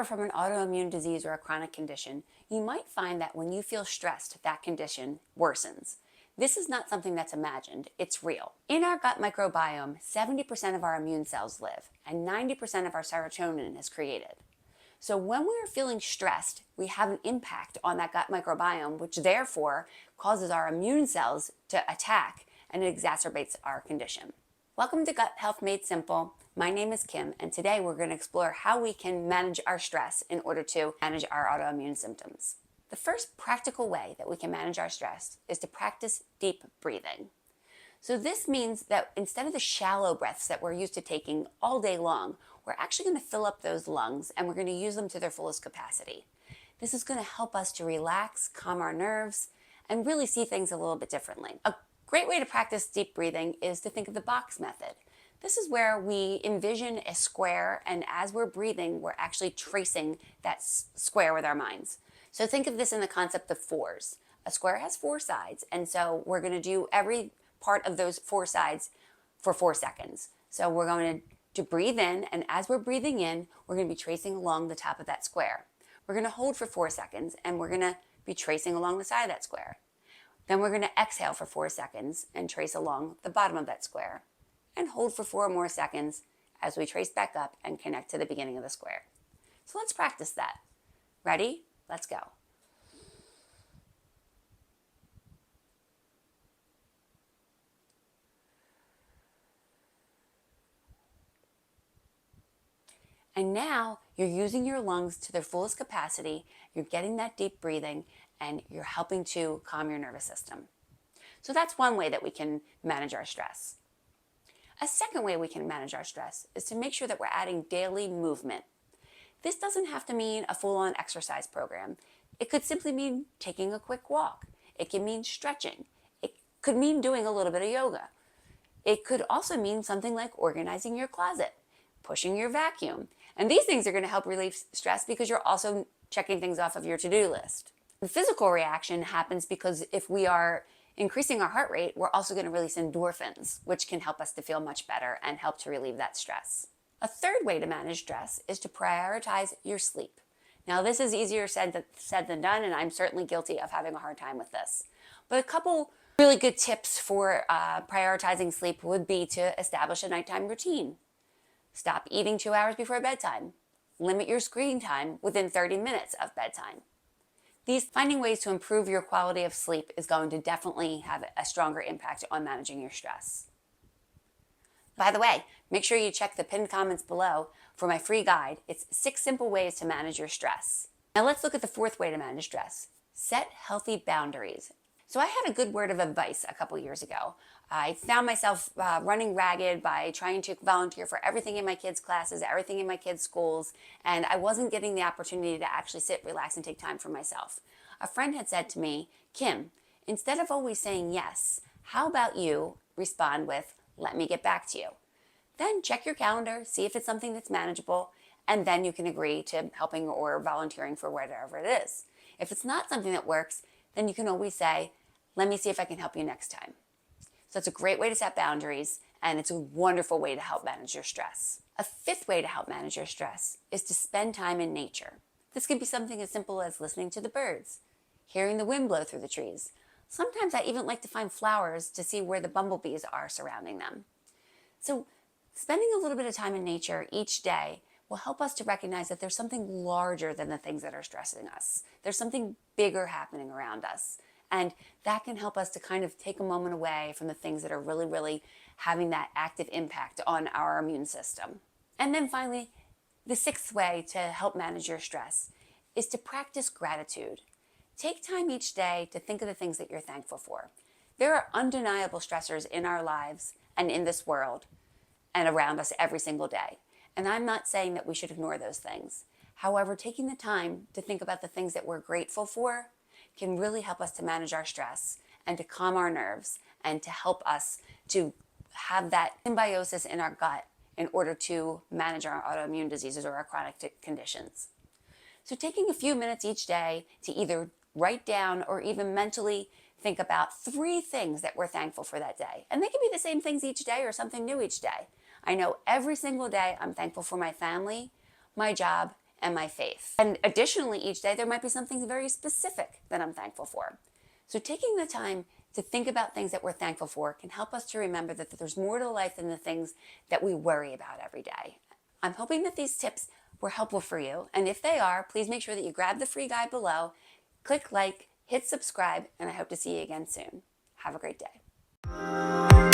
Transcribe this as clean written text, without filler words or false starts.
suffer from an autoimmune disease or a chronic condition, you might find that when you feel stressed, that condition worsens. This is not something that's imagined, it's real. In our gut microbiome, 70% of our immune cells live, and 90% of our serotonin is created. So when we are feeling stressed, we have an impact on that gut microbiome, which therefore causes our immune cells to attack, and it exacerbates our condition. Welcome to Gut Health Made Simple. My name is Kim, and today we're going to explore how we can manage our stress in order to manage our autoimmune symptoms. The first practical way that we can manage our stress is to practice deep breathing. So this means that instead of the shallow breaths that we're used to taking all day long, we're actually going to fill up those lungs and we're going to use them to their fullest capacity. This is going to help us to relax, calm our nerves, and really see things a little bit differently. A great way to practice deep breathing is to think of the box method. This is where we envision a square, and as we're breathing, we're actually tracing that square with our minds. So think of this in the concept of fours. A square has four sides, and so we're going to do every part of those four sides for 4 seconds. So we're going to breathe in, and as we're breathing in, we're going to be tracing along the top of that square. We're going to hold for 4 seconds, and we're going to be tracing along the side of that square. Then we're going to exhale for 4 seconds and trace along the bottom of that square, and hold for 4 more seconds as we trace back up and connect to the beginning of the square. So let's practice that. Ready? Let's go. And now you're using your lungs to their fullest capacity, you're getting that deep breathing, and you're helping to calm your nervous system. So that's one way that we can manage our stress. A second way we can manage our stress is to make sure that we're adding daily movement. This doesn't have to mean a full-on exercise program. It could simply mean taking a quick walk. It can mean stretching. It could mean doing a little bit of yoga. It could also mean something like organizing your closet, pushing your vacuum. And these things are going to help relieve stress because you're also checking things off of your to-do list. The physical reaction happens because if we are increasing our heart rate, we're also going to release endorphins, which can help us to feel much better and help to relieve that stress. A third way to manage stress is to prioritize your sleep. Now, this is easier said than done, and I'm certainly guilty of having a hard time with this. But a couple really good tips for prioritizing sleep would be to establish a nighttime routine. Stop eating 2 hours before bedtime. Limit your screen time within 30 minutes of bedtime. Finding ways to improve your quality of sleep is going to definitely have a stronger impact on managing your stress. By the way, make sure you check the pinned comments below for my free guide. It's 6 simple ways to manage your stress. Now let's look at the fourth way to manage stress. Set healthy boundaries. So I had a good word of advice a couple years ago. I found myself running ragged by trying to volunteer for everything in my kids' classes, everything in my kids' schools, and I wasn't getting the opportunity to actually sit, relax, and take time for myself. A friend had said to me, Kim, instead of always saying yes, how about you respond with, let me get back to you. Then check your calendar, see if it's something that's manageable, and then you can agree to helping or volunteering for whatever it is. If it's not something that works, then you can always say, let me see if I can help you next time. So it's a great way to set boundaries, and it's a wonderful way to help manage your stress. A fifth way to help manage your stress is to spend time in nature. This can be something as simple as listening to the birds, hearing the wind blow through the trees. Sometimes I even like to find flowers to see where the bumblebees are surrounding them. So spending a little bit of time in nature each day will help us to recognize that there's something larger than the things that are stressing us. There's something bigger happening around us. And that can help us to kind of take a moment away from the things that are really, really having that active impact on our immune system. And then finally, the sixth way to help manage your stress is to practice gratitude. Take time each day to think of the things that you're thankful for. There are undeniable stressors in our lives and in this world and around us every single day. And I'm not saying that we should ignore those things. However, taking the time to think about the things that we're grateful for can really help us to manage our stress and to calm our nerves and to help us to have that symbiosis in our gut in order to manage our autoimmune diseases or our chronic conditions. So taking a few minutes each day to either write down or even mentally think about 3 things that we're thankful for that day. And they can be the same things each day or something new each day. I know every single day I'm thankful for my family, my job, and my faith. And additionally, each day there might be something very specific that I'm thankful for. So taking the time to think about things that we're thankful for can help us to remember that there's more to life than the things that we worry about every day. I'm hoping that these tips were helpful for you. And if they are, please make sure that you grab the free guide below, click like, hit subscribe, and I hope to see you again soon. Have a great day.